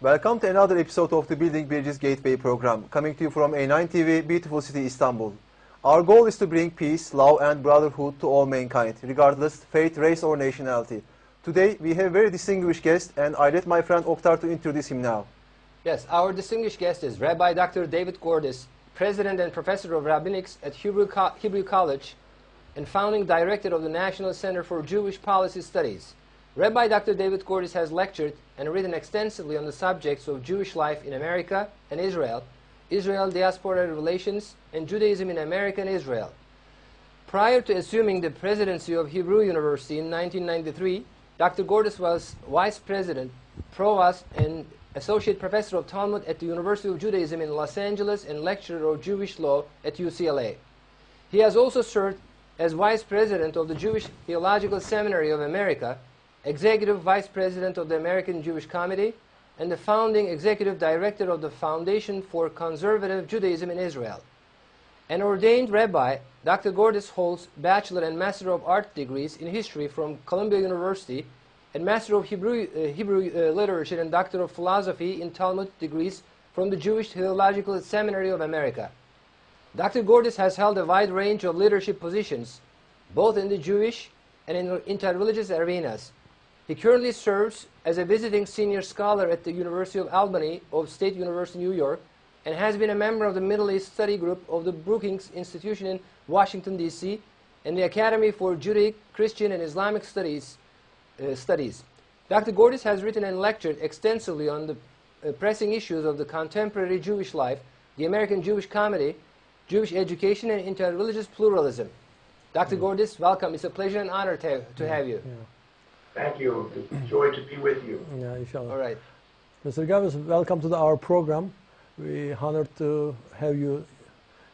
Welcome to another episode of the Building Bridges Gateway program, coming to you from A9 TV, beautiful city Istanbul. Our goal is to bring peace, love and brotherhood to all mankind, regardless faith, race or nationality. Today we have a very distinguished guest, and I let my friend Oktar to introduce him now. Yes, our distinguished guest is Rabbi Dr. David Gordis, President and Professor of Rabbinics at Hebrew College and founding Director of the National Center for Jewish Policy Studies. Rabbi Dr. David Gordis has lectured and written extensively on the subjects of Jewish life in America and Israel, Israel-diaspora relations, and Judaism in America and Israel. Prior to assuming the presidency of Hebrew University in 1993, Dr. Gordis was Vice President, Provost, and Associate Professor of Talmud at the University of Judaism in Los Angeles and Lecturer of Jewish Law at UCLA. He has also served as Vice President of the Jewish Theological Seminary of America, Executive Vice President of the American Jewish Committee, and the founding Executive Director of the Foundation for Conservative Judaism in Israel. An ordained rabbi, Dr. Gordis holds Bachelor and Master of Art degrees in History from Columbia University and Master of Hebrew Literature and Doctor of Philosophy in Talmud degrees from the Jewish Theological Seminary of America. Dr. Gordis has held a wide range of leadership positions, both in the Jewish and in interreligious arenas. He currently serves as a visiting senior scholar at the University of Albany of State University, New York, and has been a member of the Middle East Study Group of the Brookings Institution in Washington, D.C., and the Academy for Judaic, Christian, and Islamic Studies. Dr. Gordis has written and lectured extensively on the pressing issues of the contemporary Jewish life, the American Jewish Comedy, Jewish education, and interreligious pluralism. Dr. Gordis, welcome. It's a pleasure and honor to have you. Yeah. Thank you. It's a joy to be with you. Yeah, inshallah. All right. Mr. Gordis, welcome to our program. We're honored to have you.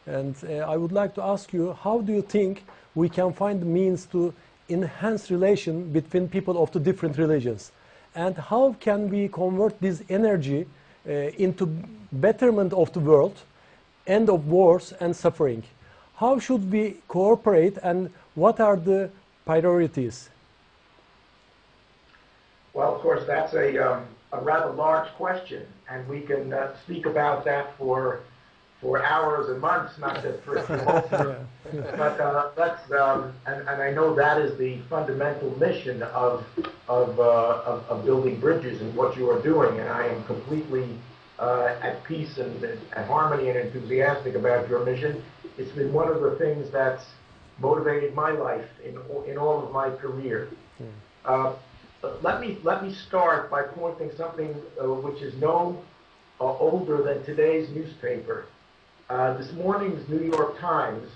And I would like to ask you, how do you think we can find means to enhance relation between people of the different religions? And how can we convert this energy into betterment of the world, end of wars and suffering? How should we cooperate, and what are the priorities? Well, of course, that's a rather large question, and we can speak about that for hours and months, not just for a few moments. But let's, and I know that is the fundamental mission of building bridges and what you are doing, and I am completely at peace and at harmony and enthusiastic about your mission. It's been one of the things that's motivated my life in all of my career. Let me start by pointing something which is no older than today's newspaper. This morning's New York Times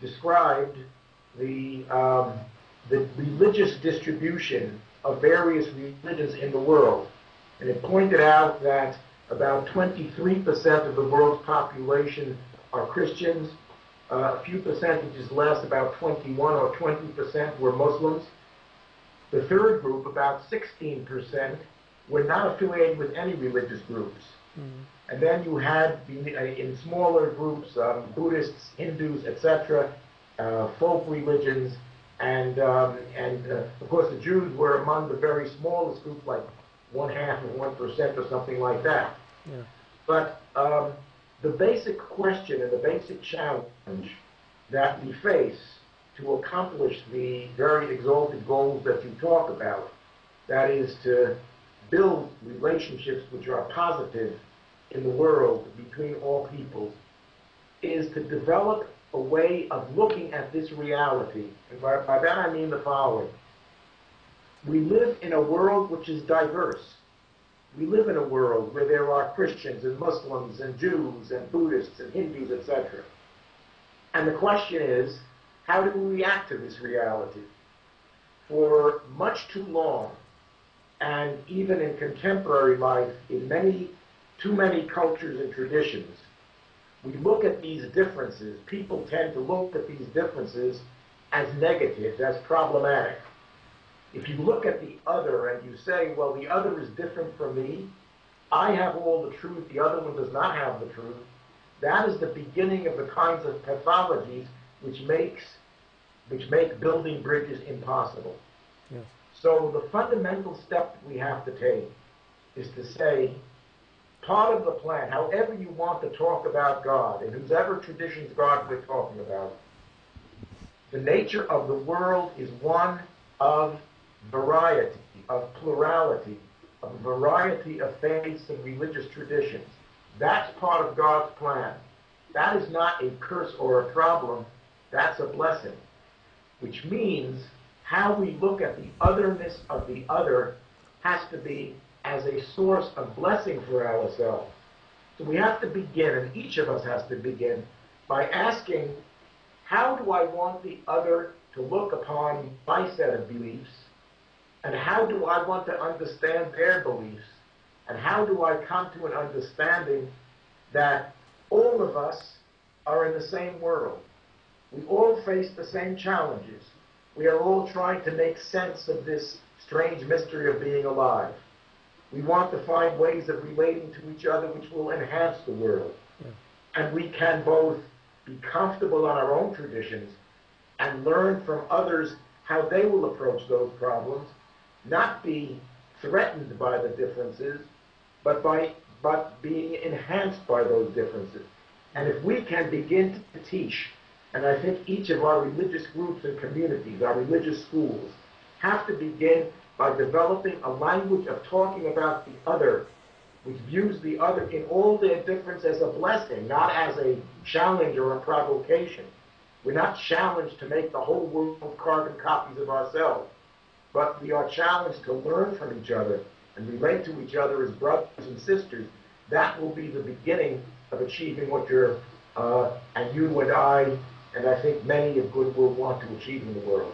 described the religious distribution of various religions in the world, and it pointed out that about 23% of the world's population are Christians. A few percentages less, about 21 or 20%, were Muslims. The third group, about 16%, were not affiliated with any religious groups. And then you had, in smaller groups, Buddhists, Hindus, etc., folk religions, and of course the Jews were among the very smallest group, like 1/2 of 1% or something like that. Yeah. But the basic question and the basic challenge that we face to accomplish the very exalted goals that you talk about, that is to build relationships which are positive in the world between all peoples, is to develop a way of looking at this reality. And by that I mean the following. We live in a world which is diverse. We live in a world where there are Christians and Muslims and Jews and Buddhists and Hindus, etc. And the question is, how do we react to this reality? For much too long, and even in contemporary life, in too many cultures and traditions, we look at these differences. People tend to look at these differences as negative, as problematic. If you look at the other and you say, well, the other is different from me, I have all the truth, the other one does not have the truth, that is the beginning of the kinds of pathologies which make building bridges impossible. Yes. So the fundamental step we have to take is to say, part of the plan, however you want to talk about God, in whosever traditions God we're talking about, the nature of the world is one of variety, of plurality, of a variety of faiths and religious traditions. That's part of God's plan. That is not a curse or a problem. That's a blessing, which means how we look at the otherness of the other has to be as a source of blessing for ourselves. So we have to begin, and each of us has to begin, by asking, how do I want the other to look upon my set of beliefs? And how do I want to understand their beliefs? And how do I come to an understanding that all of us are in the same world? We all face the same challenges. We are all trying to make sense of this strange mystery of being alive. We want to find ways of relating to each other which will enhance the world. Yeah. And we can both be comfortable on our own traditions and learn from others how they will approach those problems, not be threatened by the differences, but being enhanced by those differences. And if we can begin to teach, and I think each of our religious groups and communities, our religious schools, have to begin by developing a language of talking about the other, which views the other in all their difference as a blessing, not as a challenge or a provocation. We're not challenged to make the whole world carbon copies of ourselves, but we are challenged to learn from each other and relate to each other as brothers and sisters. That will be the beginning of achieving what and you and I, and I think many of good will want to achieve in the world.